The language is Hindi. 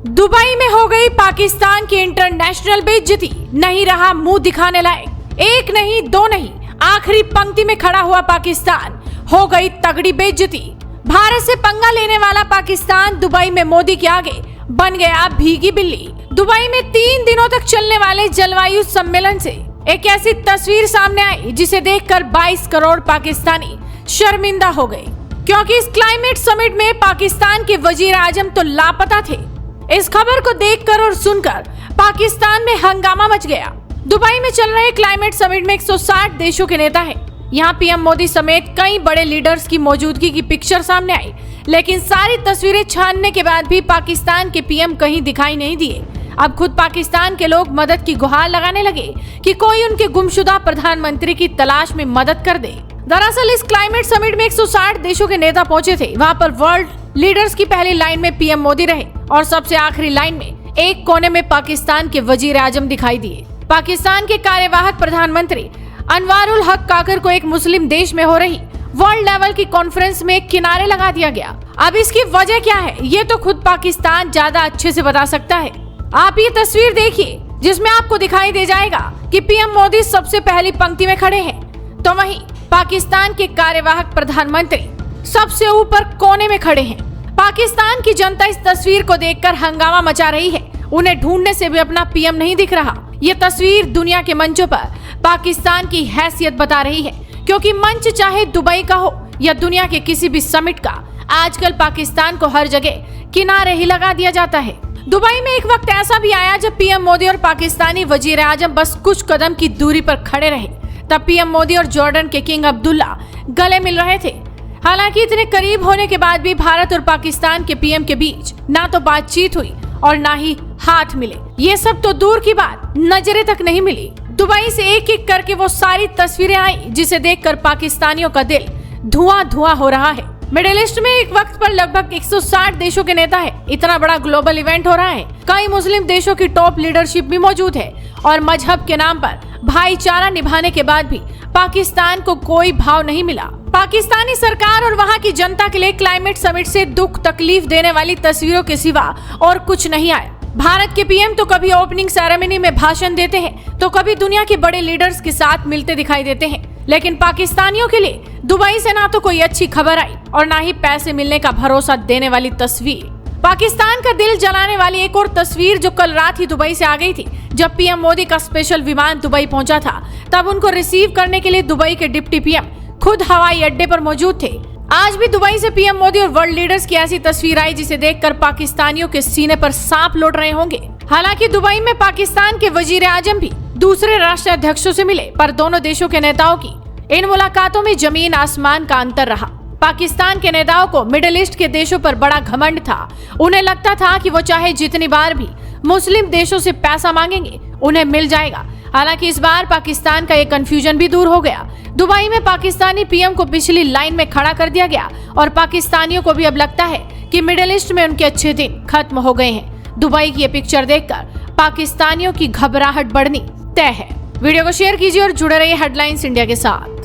दुबई में हो गई पाकिस्तान की इंटरनेशनल बेइज्जती, नहीं रहा मुंह दिखाने लायक। एक नहीं दो नहीं, आखिरी पंक्ति में खड़ा हुआ पाकिस्तान, हो गई तगड़ी बेइज्जती। भारत से पंगा लेने वाला पाकिस्तान दुबई में मोदी के आगे बन गया भीगी बिल्ली। दुबई में 3 दिनों तक चलने वाले जलवायु सम्मेलन से एक ऐसी तस्वीर सामने आई जिसे देखकर 22 करोड़ पाकिस्तानी शर्मिंदा हो गए, क्योंकि इस क्लाइमेट समिट में पाकिस्तान के वजीर आजम तो लापता थे। इस खबर को देखकर और सुनकर पाकिस्तान में हंगामा मच गया। दुबई में चल रहे क्लाइमेट समिट में 160 देशों के नेता हैं। यहाँ पीएम मोदी समेत कई बड़े लीडर्स की मौजूदगी की पिक्चर सामने आई, लेकिन सारी तस्वीरें छानने के बाद भी पाकिस्तान के पीएम कहीं दिखाई नहीं दिए। अब खुद पाकिस्तान के लोग मदद की गुहार लगाने लगे कि कोई उनके गुमशुदा प्रधानमंत्री की तलाश में मदद कर दे। दरअसल इस क्लाइमेट समिट में 160 देशों के नेता पहुंचे थे। वहां पर वर्ल्ड लीडर्स की पहली लाइन में पीएम मोदी रहे और सबसे आखिरी लाइन में एक कोने में पाकिस्तान के वजीर आजम दिखाई दिए। पाकिस्तान के कार्यवाहक प्रधानमंत्री अनवारुल हक काकर को एक मुस्लिम देश में हो रही वर्ल्ड लेवल की कॉन्फ्रेंस में किनारे लगा दिया गया। अब इसकी वजह क्या है, ये तो खुद पाकिस्तान ज्यादा अच्छे से बता सकता है। आप ये तस्वीर देखिए जिसमें आपको दिखाई दे जाएगा कि पीएम मोदी सबसे पहली पंक्ति में खड़े हैं, तो वहीं पाकिस्तान के कार्यवाहक प्रधानमंत्री सबसे ऊपर कोने में खड़े हैं। पाकिस्तान की जनता इस तस्वीर को देखकर हंगामा मचा रही है। उन्हें ढूंढने से भी अपना पीएम नहीं दिख रहा। ये तस्वीर दुनिया के मंचों पर पाकिस्तान की हैसियत बता रही है, क्योंकि मंच चाहे दुबई का हो या दुनिया के किसी भी समिट का, आजकल पाकिस्तान को हर जगह किनारे ही लगा दिया जाता है। दुबई में एक वक्त ऐसा भी आया जब पीएम मोदी और पाकिस्तानी वजीर आजम बस कुछ कदम की दूरी पर खड़े रहे। तब पीएम मोदी और जॉर्डन के किंग अब्दुल्ला गले मिल रहे थे। हालांकि इतने करीब होने के बाद भी भारत और पाकिस्तान के पीएम के बीच ना तो बातचीत हुई और ना ही हाथ मिले। ये सब तो दूर की बात, नजरें तक नहीं मिली। दुबई से एक एक करके वो सारी तस्वीरें आई जिसे देखकर पाकिस्तानियों का दिल धुआं धुआं हो रहा है। मिडिल ईस्ट में एक वक्त पर लगभग 160 देशों के नेता है। इतना बड़ा ग्लोबल इवेंट हो रहा है। कई मुस्लिम देशों की टॉप लीडरशिप भी मौजूद है और मजहब के नाम पर भाईचारा निभाने के बाद भी पाकिस्तान को कोई भाव नहीं मिला। पाकिस्तानी सरकार और वहां की जनता के लिए क्लाइमेट समिट से दुख तकलीफ देने वाली तस्वीरों के सिवा और कुछ नहीं आया। भारत के पीएम तो कभी ओपनिंग सेरेमनी में भाषण देते हैं तो कभी दुनिया के बड़े लीडर्स के साथ मिलते दिखाई देते हैं, लेकिन पाकिस्तानियों के लिए दुबई से ना तो कोई अच्छी खबर आई और ना ही पैसे मिलने का भरोसा देने वाली तस्वीर। पाकिस्तान का दिल जलाने वाली एक और तस्वीर जो कल रात ही दुबई से आ गई थी। जब पीएम मोदी का स्पेशल विमान दुबई पहुंचा था, तब उनको रिसीव करने के लिए दुबई के डिप्टी पीएम खुद हवाई अड्डे पर मौजूद थे। आज भी दुबई से पीएम मोदी और वर्ल्ड लीडर्स की ऐसी तस्वीर आई जिसे देखकर पाकिस्तानियों के सीने पर सांप लौट रहे होंगे। हालांकि दुबई में पाकिस्तान के वजीर आजम भी दूसरे राष्ट्राध्यक्षों से मिले, पर दोनों देशों के नेताओं की इन मुलाकातों में जमीन आसमान का अंतर रहा। पाकिस्तान के नेताओं को मिडिल ईस्ट के देशों पर बड़ा घमंड था। उन्हें लगता था कि वो चाहे जितनी बार भी मुस्लिम देशों से पैसा मांगेंगे उन्हें मिल जाएगा। हालांकि इस बार पाकिस्तान का ये कंफ्यूजन भी दूर हो गया। दुबई में पाकिस्तानी पीएम को पिछली लाइन में खड़ा कर दिया गया और पाकिस्तानियों को भी अब लगता है कि मिडिल ईस्ट में उनके अच्छे दिन खत्म हो गए हैं। दुबई की ये पिक्चर देखकर पाकिस्तानियों की घबराहट बढ़नी तय है। वीडियो को शेयर कीजिए और जुड़े रहिए हेडलाइंस इंडिया के साथ।